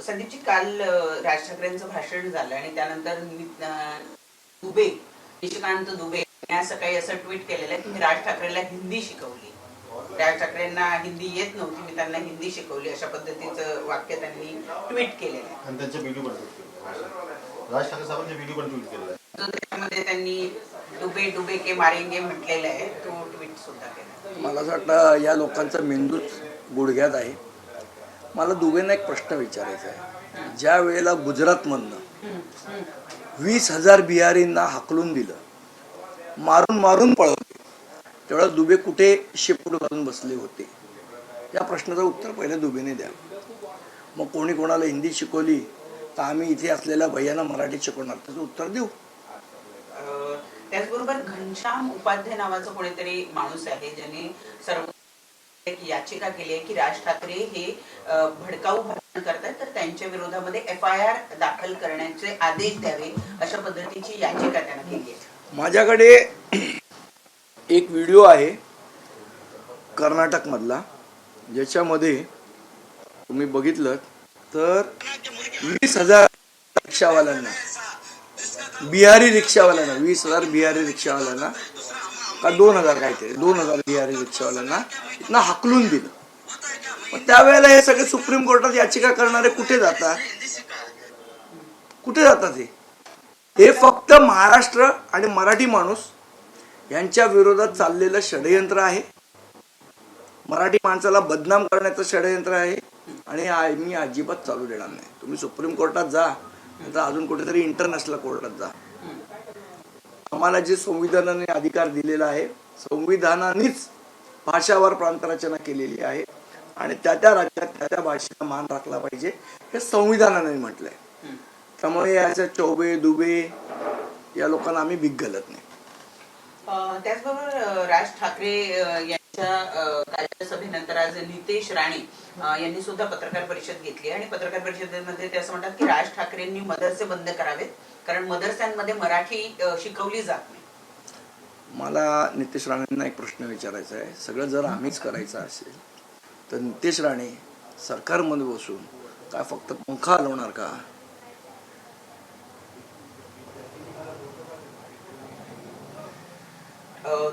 संदीपजी, काल राज ठाकरेंचं भाषण झालं आणि त्यानंतर दुबे, निशिकांत दुबे यांनी सकाळी असं ट्विट केलेलं आहे की मी राज ठाकरेंना हिंदी शिकवली. राज ठाकरेंना हिंदी येत नव्हती, मी त्यांना हिंदी शिकवली, अशा पद्धतीचं वाक्य त्यांनी ट्विट केलेलं आहे. आणि त्यांचे व्हिडिओ पण राज ठाकरे साहेबांचे व्हिडिओ पण ट्विट केलेला आहे. त्यामध्ये त्यांनी डुबे डुबे के मारेंगे म्हटलेलं आहे, तो ट्विट सुद्धा केला. मला असं वाटतं या लोकांचा मेंदूच गुडघ्यात आहे. मला दुबेंना एक प्रश्न विचारायचा आहे. ज्या वेळेला गुजरातमधनं 20,000 बिहारींना हाकलून दिलं, मारून मारून पळवले, तेवढा दुबे कुठे शेपूट घालून बसले होते? या प्रश्नाचं उत्तर पहिलं दुबेने द्या. मग कोणी कोणाला हिंदी शिकवली तर आम्ही इथे असलेल्या भैयांना मराठी शिकवणार, त्याचं उत्तर देऊ. त्याचबरोबर घनश्याम उपाध्याय नावाचं कोणीतरी माणूस आहे ज्यांनी सर्व एक याचिका केली आहे की राज ठाकरे हे भडकाऊ भाषण करतात, तर त्यांच्या विरोधामध्ये FIR दाखल करण्याचे आदेश द्यावे, अशा पद्धतीची याचिका त्यांना केली आहे. माझ्याकडे एक व्हिडिओ आहे कर्नाटक मधला, ज्याच्यामध्ये तुम्ही बघितलं तर 20,000 रिक्षावाल्यांना, बिहारी रिक्षावाल्यांना, 20,000 बिहारी रिक्षावाल्यांना का 2,000 काहीतरी 2,000 बिहारी रिक्षावाल्यांना इथनं हाकलून दिलं. मग त्यावेळेला हे सगळे सुप्रीम कोर्टात याचिका करणारे कुठे जातात? कुठे जातात? हे फक्त महाराष्ट्र आणि मराठी माणूस यांच्या विरोधात चाललेलं षडयंत्र आहे. मराठी माणसाला बदनाम करण्याचं षडयंत्र आहे आणि मी अजिबात चालू देणार नाही. तुम्ही सुप्रीम कोर्टात जा, तर अजून कुठेतरी इंटरनॅशनल कोर्टात जा. आम्हाला जे संविधानाने अधिकार दिलेला आहे, संविधानानेच भाषावर प्रांतरचना केलेली आहे आणि त्या त्या राज्यात त्या त्या भाषेचा मान राखला पाहिजे, हे संविधानाने म्हटलंय. त्यामुळे याच्या चौबे दुबे या लोकांना आम्ही भीक घालत नाही. त्याचबरोबर राज ठाकरे यांच्या कार्यसभेनंतर आज नितेश राणे यांनी सुद्धा पत्रकार परिषद घेतली आणि पत्रकार परिषदेमध्ये ते असं म्हणतात की राज ठाकरेंनी मदरसे बंद करावेत, कारण मदरस्यांमध्ये मराठी शिकवली जात नाही. मला नितेश राणेंना एक प्रश्न विचारायचा आहे. सगळं जर आम्हीच करायचं असेल तर नितेश राणे सरकारमध्ये बसून काय फक्त पंखा हलवणार का?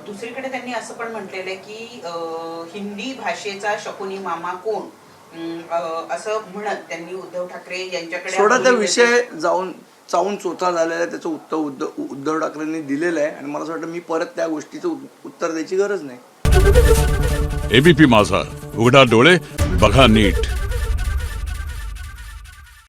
दुसरीकडे त्यांनी असं पण म्हटलेलं आहे की हिंदी भाषेचा शकुनी मामा कोण, असं म्हणत त्यांनी उद्धव ठाकरे यांच्याकडे थोडा त्या विषय चावून चोथा झालेला आहे, त्याचं उत्तर उद्धव ठाकरेंनी दिलेलं आहे आणि मला असं वाटतं मी परत त्या गोष्टीचं उत्तर द्यायची गरज नाही. ABP माझा, उघडा डोळे बघा नीट.